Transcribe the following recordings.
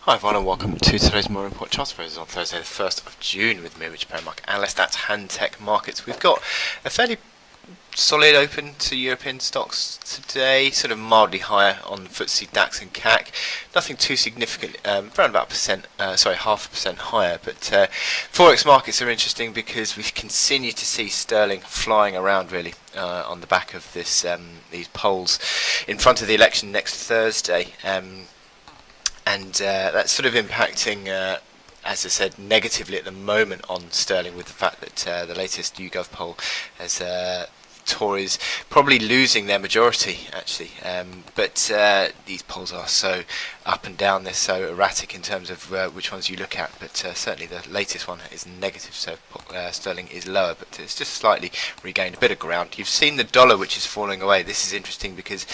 Hi everyone and welcome to today's Morning Report Charts Prices on Thursday the 1st of June with me, Richard Perry, market analyst at Handtech Markets. We've got a fairly solid open to European stocks today, sort of mildly higher on FTSE, DAX and CAC. Nothing too significant, around about half a percent higher. But Forex markets are interesting because we continue to see sterling flying around really on the back of these polls in front of the election next Thursday. And that's sort of impacting, as I said, negatively at the moment on sterling, with the fact that the latest YouGov poll has Tories probably losing their majority, actually. But these polls are so up and down, they're so erratic in terms of which ones you look at. But certainly the latest one is negative, so sterling is lower, but it's just slightly regained a bit of ground. You've seen the dollar, which is falling away. This is interesting because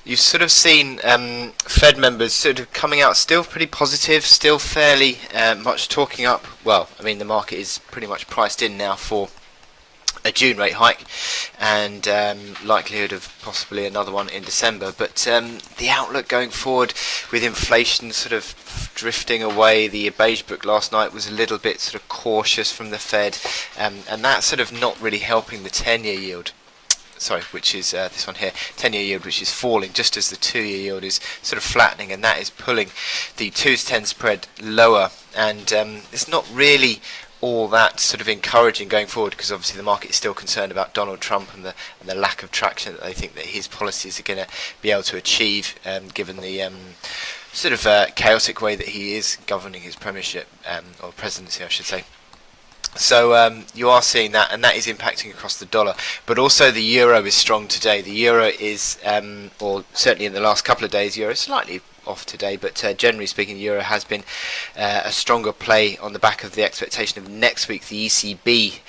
you've sort of seen Fed members sort of coming out still pretty positive, still fairly much talking up. Well, I mean, the market is pretty much priced in now for a June rate hike and likelihood of possibly another one in December, but the outlook going forward with inflation sort of drifting away, the beige book last night was a little bit sort of cautious from the Fed, and that's sort of not really helping the 10-year yield, which is this one here, 10-year yield, which is falling just as the 2-year yield is sort of flattening, and that is pulling the 2 to 10 spread lower, and it's not really all that sort of encouraging going forward, because obviously the market is still concerned about Donald Trump and the lack of traction that they think that his policies are going to be able to achieve, given the sort of chaotic way that he is governing his premiership, or presidency I should say. So you are seeing that, and that is impacting across the dollar. But also the euro is strong today. The euro is, or certainly in the last couple of days, euro is slightly off today, but generally speaking, the euro has been a stronger play on the back of the expectation of next week the ECB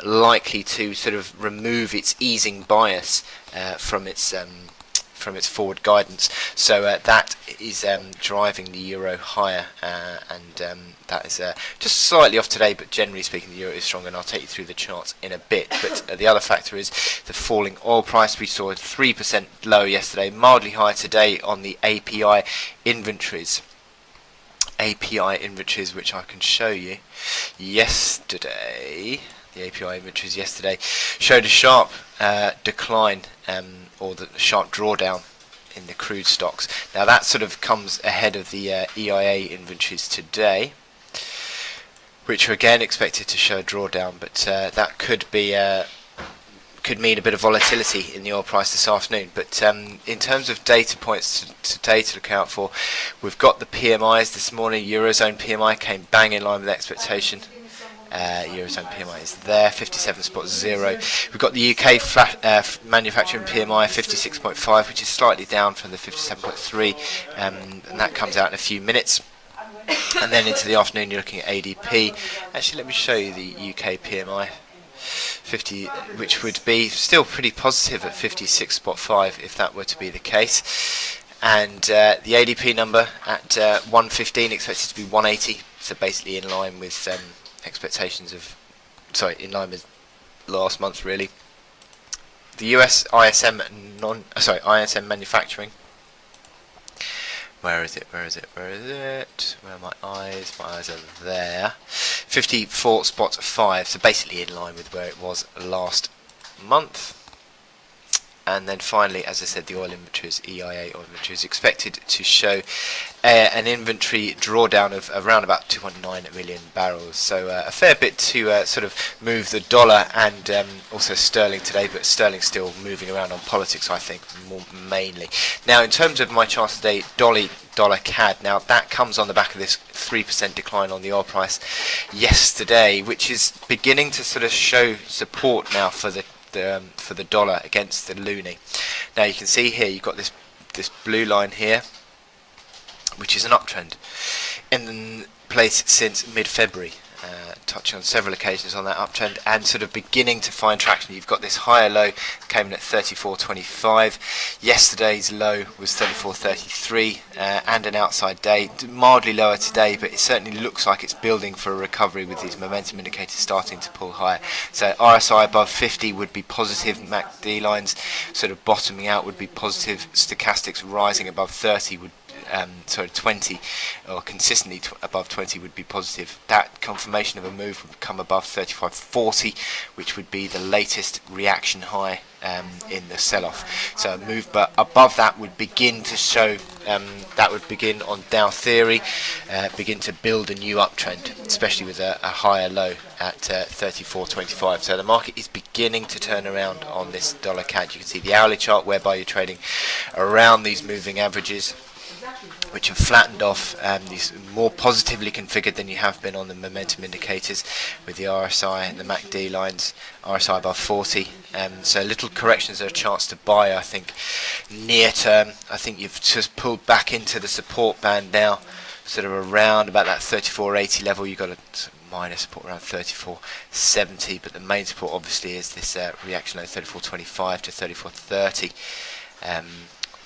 likely to sort of remove its easing bias from its forward guidance. So that is driving the euro higher, and that is just slightly off today, but generally speaking the euro is strong, and I'll take you through the charts in a bit. But the other factor is the falling oil price. We saw 3% lower yesterday, mildly higher today on the API inventories. API inventories, which I can show you. Yesterday, the API inventories yesterday showed a sharp decline, or the sharp drawdown in the crude stocks. Now that sort of comes ahead of the EIA inventories today, which are again expected to show a drawdown, but that could mean a bit of volatility in the oil price this afternoon. But in terms of data points today to look out for, we've got the PMIs this morning. Eurozone PMI came bang in line with expectation. Eurozone PMI is there, 57.0. We've got the UK manufacturing PMI 56.5, which is slightly down from the 57.3, and that comes out in a few minutes. And then into the afternoon you're looking at ADP. Actually, let me show you the UK PMI 50, which would be still pretty positive at 56.5 if that were to be the case. And the ADP number at 115, expected to be 180, so basically in line with expectations of, in line with last month really. The US ISM ISM manufacturing. Where is it? Where are my eyes? My eyes are there. 54.5, so basically in line with where it was last month. And then finally, as I said, the oil inventories, EIA oil inventories, expected to show an inventory drawdown of around about 209 million barrels. So a fair bit to sort of move the dollar and also sterling today, but sterling still moving around on politics, I think, more mainly. Now, in terms of my chart today, dollar CAD. Now that comes on the back of this 3% decline on the oil price yesterday, which is beginning to sort of show support now for the dollar against the loonie. Now you can see here you've got this blue line here, which is an uptrend in place since mid-February, touching on several occasions on that uptrend and sort of beginning to find traction. You've got this higher low came in at 34.25. Yesterday's low was 34.33, and an outside day, mildly lower today, but it certainly looks like it's building for a recovery with these momentum indicators starting to pull higher. So RSI above 50 would be positive, MACD lines sort of bottoming out would be positive, stochastics rising above 30 would sorry, 20, or consistently above 20 would be positive. That confirmation of a move would come above 35.40, which would be the latest reaction high in the sell-off. So a move but above that would begin to show, that would begin on Dow theory, begin to build a new uptrend, especially with a higher low at 34.25. So the market is beginning to turn around on this dollar CAD. You can see the hourly chart whereby you're trading around these moving averages, which have flattened off, these more positively configured than you have been on the momentum indicators, with the RSI and the MACD lines, RSI above 40. So little corrections are a chance to buy, I think, near term. I think you've just pulled back into the support band now, sort of around about that 34.80 level. You've got a minor support around 34.70, but the main support obviously is this reaction low 34.25 to 34.30.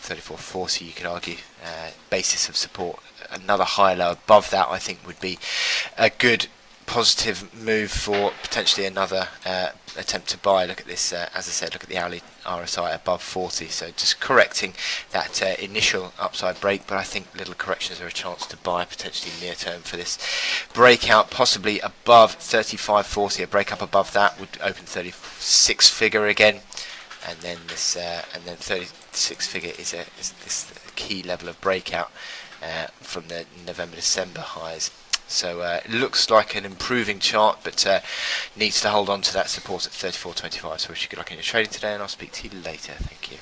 34.40, you could argue, basis of support. Another high low above that, I think, would be a good positive move for potentially another attempt to buy. Look at this, as I said, look at the hourly RSI above 40, so just correcting that initial upside break, but I think little corrections are a chance to buy potentially near term for this breakout, possibly above 35.40. A break up above that would open 36 figure again, and then this and then 36 figure is this key level of breakout from the November-December highs. So it looks like an improving chart, but needs to hold on to that support at 34.25. So wish you good luck in your trading today, and I'll speak to you later. Thank you.